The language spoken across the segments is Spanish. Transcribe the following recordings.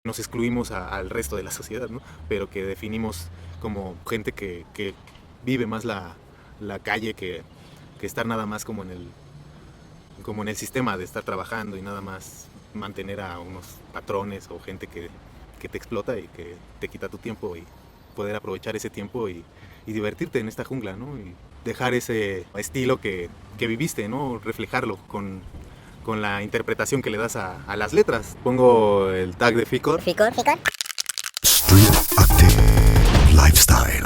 nos excluimos al resto de la sociedad, ¿no? Pero que definimos como gente que vive más la calle que estar nada más como en el sistema de estar trabajando y nada más mantener a unos patrones o gente que te explota y que te quita tu tiempo, y poder aprovechar ese tiempo y divertirte en esta jungla, ¿no? Y dejar ese estilo que viviste, ¿no? Reflejarlo con la interpretación que le das a las letras. Pongo el tag de Ficor. Street Active Lifestyle.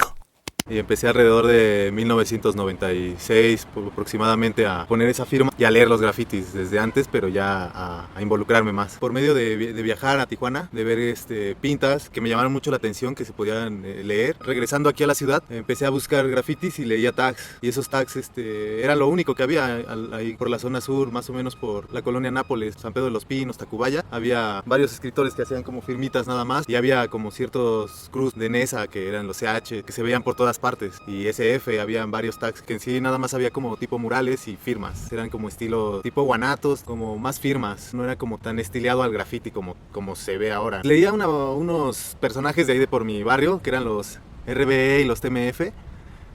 Y empecé alrededor de 1996 aproximadamente a poner esa firma y a leer los grafitis desde antes, pero ya a involucrarme más. Por medio de viajar a Tijuana, de ver pintas que me llamaron mucho la atención, que se podían leer. Regresando aquí a la ciudad, empecé a buscar grafitis y leía tags. Y esos tags eran lo único que había ahí por la zona sur, más o menos por la colonia Nápoles, San Pedro de los Pinos, Tacubaya. Había varios escritores que hacían como firmitas nada más, y había como ciertos cruz de Nesa, que eran los CH, que se veían por todas partes, y SF, habían varios tags que en sí nada más había como tipo murales y firmas, eran como estilo tipo guanatos, como más firmas, no era como tan estilado al graffiti como se ve ahora. Leía unos personajes de ahí de por mi barrio, que eran los RBE y los TMF,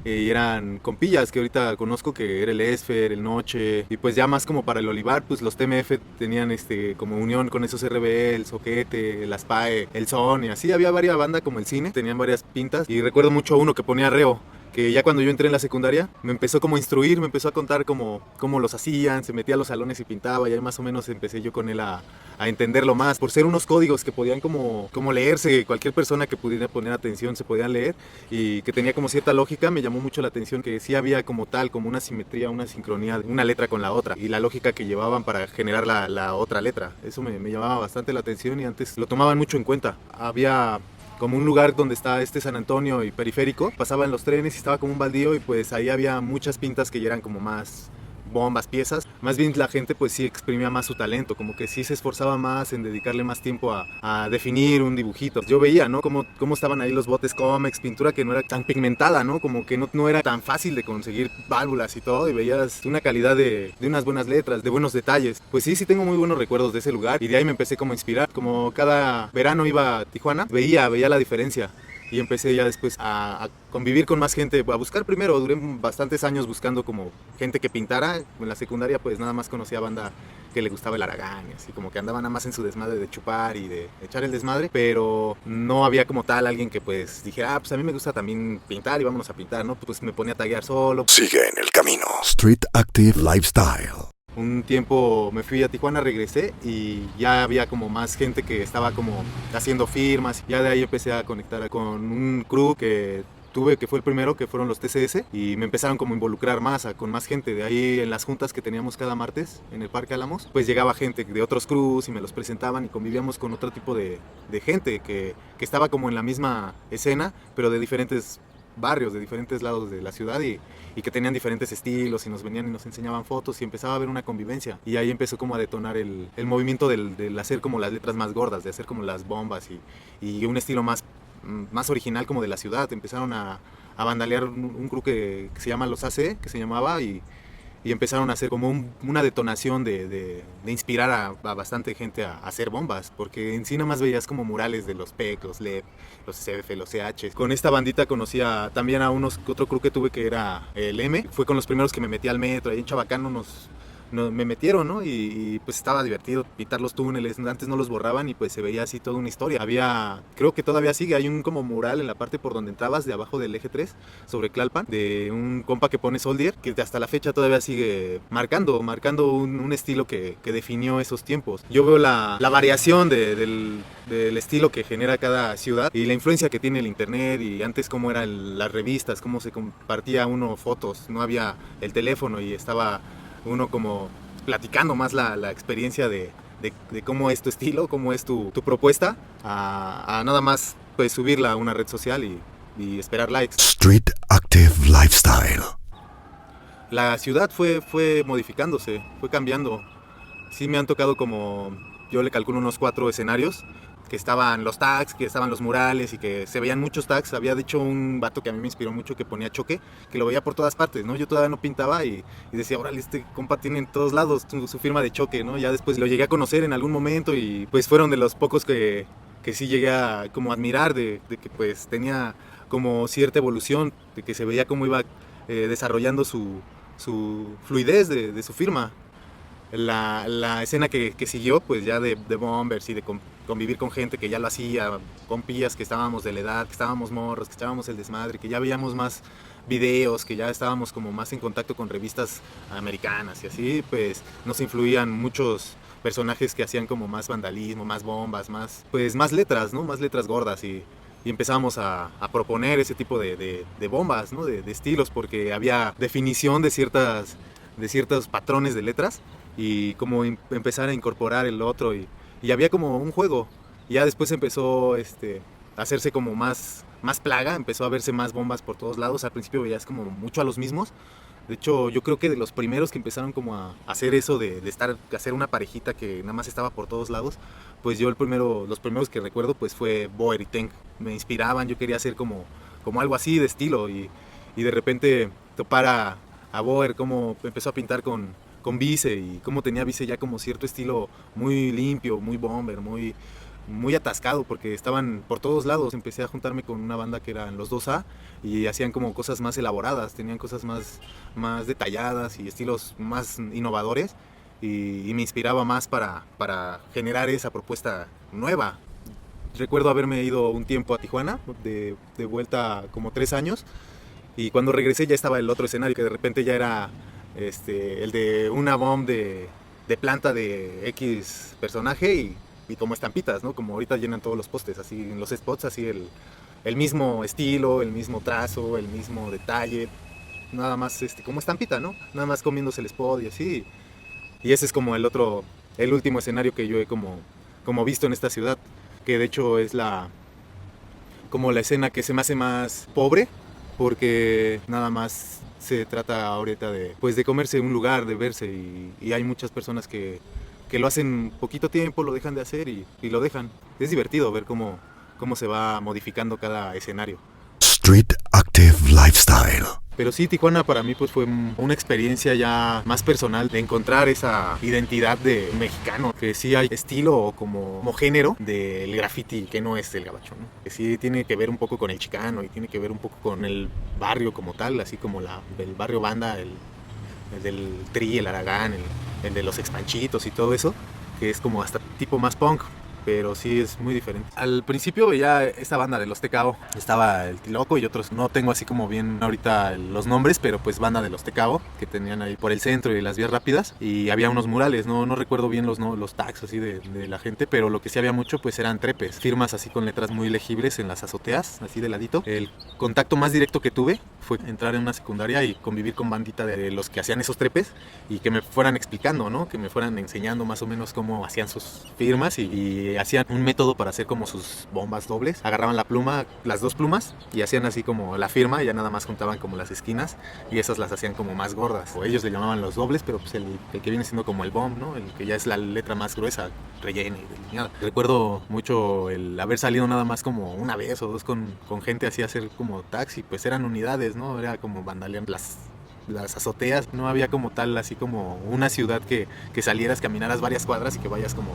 y eran compillas que ahorita conozco, que era el Esfer, el Noche, y pues ya más como para el Olivar, pues los TMF tenían como unión con esos RBE, el Soquete, el Aspae, el Son, y así había varias bandas como el Cine, tenían varias pintas, y recuerdo mucho a uno que ponía Reo, que ya cuando yo entré en la secundaria me empezó como a instruir, me empezó a contar cómo los hacían, se metía a los salones y pintaba, y ahí más o menos empecé yo con él a entenderlo más, por ser unos códigos que podían como leerse, cualquier persona que pudiera poner atención se podían leer, y que tenía como cierta lógica. Me llamó mucho la atención que sí había como una simetría, una sincronía de una letra con la otra, y la lógica que llevaban para generar la otra letra. Eso me llamaba bastante la atención, y antes lo tomaban mucho en cuenta. Había como un lugar donde está San Antonio y Periférico, pasaban los trenes y estaba como un baldío, y pues ahí había muchas pintas que ya eran como más bombas, piezas. Más bien la gente pues sí exprimía más su talento, como que sí se esforzaba más en dedicarle más tiempo a definir un dibujito. Yo veía, ¿no? Cómo estaban ahí los botes cómics, pintura que no era tan pigmentada, ¿no? Como que no era tan fácil de conseguir válvulas y todo, y veías una calidad de unas buenas letras, de buenos detalles. Pues sí tengo muy buenos recuerdos de ese lugar, y de ahí me empecé como a inspirar. Como cada verano iba a Tijuana, veía la diferencia. Y empecé ya después a convivir con más gente, a buscar primero. Duré bastantes años buscando como gente que pintara. En la secundaria pues nada más conocía banda que le gustaba el Aragán, y así como que andaban nada más en su desmadre de chupar y de echar el desmadre, pero no había como tal alguien que pues dijera, pues a mí me gusta también pintar y vámonos a pintar, ¿no? Pues me ponía a taguear solo. Sigue en el camino. Street Active Lifestyle. Un tiempo me fui a Tijuana, regresé, y ya había como más gente que estaba como haciendo firmas. Ya de ahí empecé a conectar con un crew que tuve, que fue el primero, que fueron los TCS, y me empezaron como a involucrar más con más gente. De ahí en las juntas que teníamos cada martes en el Parque Álamos, pues llegaba gente de otros crews y me los presentaban, y convivíamos con otro tipo de gente que estaba como en la misma escena, pero de diferentes barrios, de diferentes lados de la ciudad, y que tenían diferentes estilos, y nos venían y nos enseñaban fotos, y empezaba a haber una convivencia. Y ahí empezó como a detonar el movimiento del hacer como las letras más gordas, de hacer como las bombas, y un estilo más original como de la ciudad. Empezaron a vandalear un crew que se llama Los AC, que se llamaba, y empezaron a hacer como una detonación de inspirar a bastante gente a hacer bombas, porque en sí nada más veías como murales de los PEC, los LEP, los SF, los CH. Con esta bandita conocía también a otro crew que tuve, que era el M. Fue con los primeros que me metí al metro. Ahí en Chabacano me metieron, ¿no? Y pues estaba divertido pintar los túneles. Antes no los borraban, y pues se veía así toda una historia. Creo que todavía sigue, hay un como mural en la parte por donde entrabas, de abajo del eje 3, sobre Tlalpan, de un compa que pone Soldier, que hasta la fecha todavía sigue marcando un estilo que definió esos tiempos. Yo veo la variación del estilo que genera cada ciudad, y la influencia que tiene el internet, y antes cómo eran las revistas, cómo se compartía uno fotos, no había el teléfono, y estaba uno como platicando más la experiencia de cómo es tu estilo, cómo es tu propuesta, a nada más pues subirla a una red social y esperar likes. Street Active Lifestyle. La ciudad fue modificándose, fue cambiando. Sí me han tocado, como yo le calculo, unos 4 escenarios, que estaban los tags, que estaban los murales, y que se veían muchos tags. Había de hecho un vato que a mí me inspiró mucho, que ponía Choque, que lo veía por todas partes, ¿no? Yo todavía no pintaba, y decía, órale, este compa tiene en todos lados su firma de Choque, ¿no? Ya después lo llegué a conocer en algún momento, y pues fueron de los pocos que que sí llegué a como admirar de que pues tenía como cierta evolución, de que se veía cómo iba desarrollando su fluidez de su firma. La escena que siguió, pues ya de Bombers y de convivir con gente que ya lo hacía, compillas que estábamos de la edad, que estábamos morros, que echábamos el desmadre, que ya veíamos más videos, que ya estábamos como más en contacto con revistas americanas y así, pues nos influían muchos personajes que hacían como más vandalismo, más bombas, más letras, ¿no? Más letras gordas y empezamos a proponer ese tipo de bombas, ¿no? De estilos, porque había definición de ciertos patrones de letras y como empezar a incorporar el otro y había como un juego. Y ya después empezó a hacerse como más plaga, empezó a verse más bombas por todos lados. Al principio veías como mucho a los mismos. De hecho, yo creo que de los primeros que empezaron como a hacer eso de hacer una parejita que nada más estaba por todos lados, pues yo los primeros que recuerdo pues fue Boer y Tank. Me inspiraban, yo quería hacer como algo así de estilo y de repente topar a Boer cómo empezó a pintar con Vice y cómo tenía Vice ya como cierto estilo muy limpio, muy bomber, muy atascado porque estaban por todos lados. Empecé a juntarme con una banda que eran los 2A y hacían como cosas más elaboradas, tenían cosas más detalladas y estilos más innovadores y me inspiraba más para generar esa propuesta nueva. Recuerdo haberme ido un tiempo a Tijuana, de vuelta como 3 años, y cuando regresé ya estaba el otro escenario que de repente ya era el de una bomb de planta de X personaje y como estampitas, ¿no? Como ahorita llenan todos los postes, así en los spots, así el mismo estilo, el mismo trazo, el mismo detalle, nada más como estampita, ¿no? Nada más comiéndose el spot y así. Y ese es como el último escenario que yo he como visto en esta ciudad, que de hecho es como la escena que se me hace más pobre, porque nada más se trata ahorita de comerse un lugar, de verse y hay muchas personas que lo hacen poquito tiempo, lo dejan de hacer y lo dejan. Es divertido ver cómo se va modificando cada escenario. Street Active Lifestyle. Pero sí, Tijuana para mí pues fue una experiencia ya más personal de encontrar esa identidad de mexicano, que sí hay estilo o como género del graffiti que no es el gabacho, ¿no? Que sí tiene que ver un poco con el chicano y tiene que ver un poco con el barrio como tal, así como el barrio banda, el del Tri, el Aragán, el de los Expanchitos y todo eso, que es como hasta tipo más punk. Pero sí es muy diferente. Al principio veía esta banda de los TKO, estaba el Tiloco y otros, no tengo así como bien ahorita los nombres, pero pues banda de los TKO, que tenían ahí por el centro y las vías rápidas, y había unos murales, no recuerdo bien los tags así de la gente, pero lo que sí había mucho pues eran trepes, firmas así con letras muy legibles en las azoteas, así de ladito. El contacto más directo que tuve fue entrar en una secundaria y convivir con bandita de los que hacían esos trepes y que me fueran explicando, ¿no? Que me fueran enseñando más o menos cómo hacían sus firmas y hacían un método para hacer como sus bombas dobles. Agarraban la pluma, las dos plumas, y hacían así como la firma, y ya nada más juntaban como las esquinas, y esas las hacían como más gordas. O ellos le llamaban los dobles, pero pues el que viene siendo como el bomb, ¿no? El que ya es la letra más gruesa, rellena y delineada. Recuerdo mucho el haber salido nada más como una vez o dos con gente así a hacer como taxi, pues eran unidades, ¿no? Era como vandaleando las azoteas, no había como tal así como una ciudad que salieras, caminaras varias cuadras y que vayas como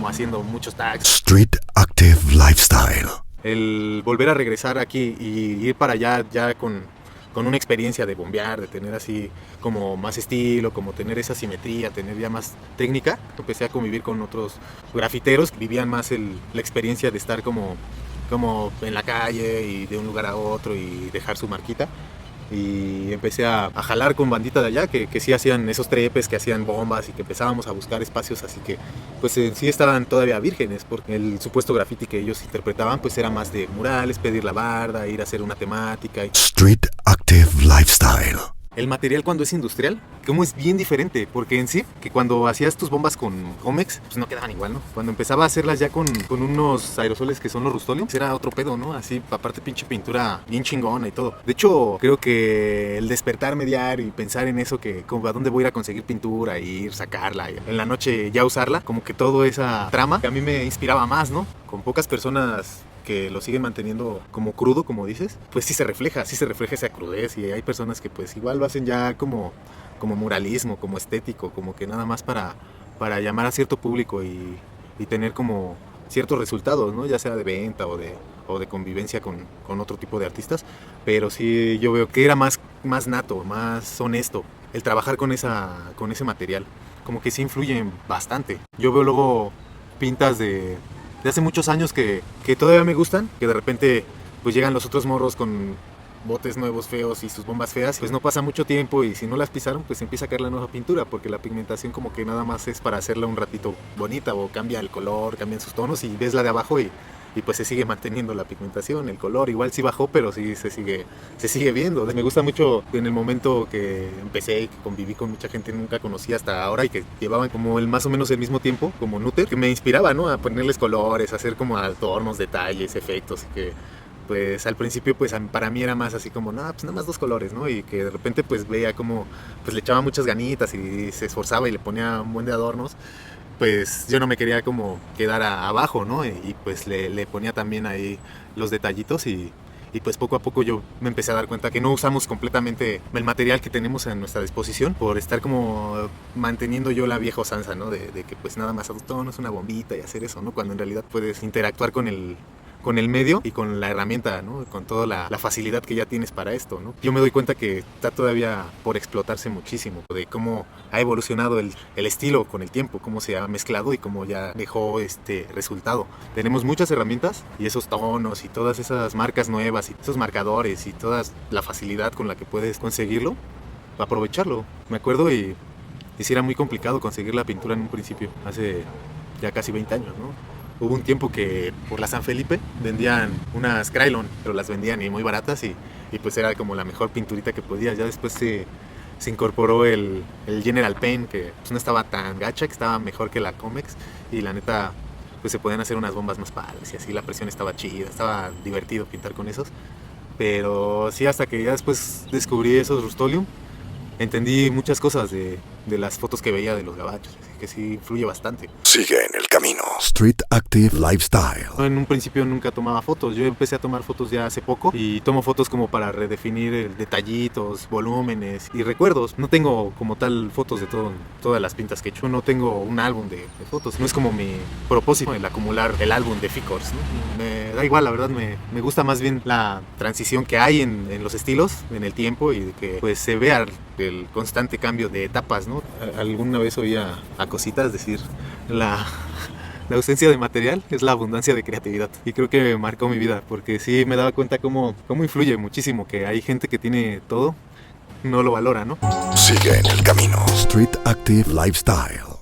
haciendo muchos tags. Street Active Lifestyle. El volver a regresar aquí y ir para allá ya con una experiencia de bombear, de tener así como más estilo, como tener esa simetría, tener ya más técnica. Empecé a convivir con otros grafiteros que vivían más la experiencia de estar como en la calle y de un lugar a otro y dejar su marquita. Y empecé a jalar con bandita de allá que sí hacían esos trepes, que hacían bombas y que empezábamos a buscar espacios así que pues sí estaban todavía vírgenes, porque el supuesto graffiti que ellos interpretaban pues era más de murales, pedir la barda, ir a hacer una temática. Street Active Lifestyle. El material cuando es industrial, como es bien diferente, porque en sí, que cuando hacías tus bombas con Comex, pues no quedaban igual, ¿no? Cuando empezaba a hacerlas ya con unos aerosoles que son los Rust-Oleum, era otro pedo, ¿no? Así, aparte pinche pintura bien chingona y todo. De hecho, creo que el despertarme diario y pensar en eso, que como a dónde voy a ir a conseguir pintura, ir, sacarla, y en la noche ya usarla, como que toda esa trama, que a mí me inspiraba más, ¿no? Con pocas personas que lo siguen manteniendo como crudo, como dices, pues sí se refleja esa crudez, y hay personas que pues igual lo hacen ya como muralismo, como estético, como que nada más para llamar a cierto público y tener como ciertos resultados, ¿no? Ya sea de venta o de convivencia con otro tipo de artistas, pero sí yo veo que era más nato, más honesto el trabajar con ese material, como que sí influye bastante. Yo veo luego pintas de hace muchos años que todavía me gustan, que de repente pues llegan los otros morros con botes nuevos feos y sus bombas feas, pues no pasa mucho tiempo y si no las pisaron pues empieza a caer la nueva pintura, porque la pigmentación como que nada más es para hacerla un ratito bonita, o cambia el color, cambian sus tonos, y ves la de abajo y pues se sigue manteniendo la pigmentación, el color igual sí bajó, pero sí se sigue viendo. Me gusta mucho en el momento que empecé y que conviví con mucha gente que nunca conocí hasta ahora y que llevaban como más o menos el mismo tiempo, como Nutter, que me inspiraba, ¿no? A ponerles colores, a hacer como adornos, detalles, efectos, y que pues al principio pues para mí era más así como, no, pues nada más 2 colores, ¿no? Y que de repente pues veía como pues le echaba muchas ganitas y se esforzaba y le ponía un buen de adornos, pues yo no me quería como quedar abajo, ¿no? Y pues le ponía también ahí los detallitos y pues poco a poco yo me empecé a dar cuenta que no usamos completamente el material que tenemos a nuestra disposición, por estar como manteniendo yo la vieja usanza, ¿no? De que pues nada más tonos, una bombita y hacer eso, ¿no? Cuando en realidad puedes interactuar con el medio y con la herramienta, ¿no? Con toda la facilidad que ya tienes para esto, ¿no? Yo me doy cuenta que está todavía por explotarse muchísimo, de cómo ha evolucionado el estilo con el tiempo, cómo se ha mezclado y cómo ya dejó este resultado. Tenemos muchas herramientas y esos tonos y todas esas marcas nuevas y esos marcadores y toda la facilidad con la que puedes conseguirlo, aprovecharlo. Me acuerdo y sí era muy complicado conseguir la pintura en un principio, hace ya casi 20 años, ¿no? Hubo un tiempo que por la San Felipe vendían unas Krylon, pero las vendían y muy baratas y pues era como la mejor pinturita que podías. Ya después se incorporó el General Pen, que pues no estaba tan gacha, que estaba mejor que la Comex, y la neta pues se podían hacer unas bombas más padres y así la presión estaba chida, estaba divertido pintar con esos. Pero sí, hasta que ya después descubrí esos Rust-Oleum, entendí muchas cosas de las fotos que veía de los gabachos, así que sí influye bastante. Sigue en el camino. Street Active Lifestyle. En un principio nunca tomaba fotos, yo empecé a tomar fotos ya hace poco y tomo fotos como para redefinir detallitos, volúmenes y recuerdos. No tengo como tal fotos de todas las pintas que he hecho, no tengo un álbum de fotos, no es como mi propósito el acumular el álbum de Ficors, ¿no? Me da igual, la verdad me gusta más bien la transición que hay en los estilos, en el tiempo, y de que pues se vea el constante cambio de etapas, ¿no? Alguna vez oía a Cositas decir la ausencia de material es la abundancia de creatividad, y creo que marcó mi vida, porque sí me daba cuenta cómo influye muchísimo, que hay gente que tiene todo, no lo valora, ¿no? Sigue en el camino. Street Active Lifestyle.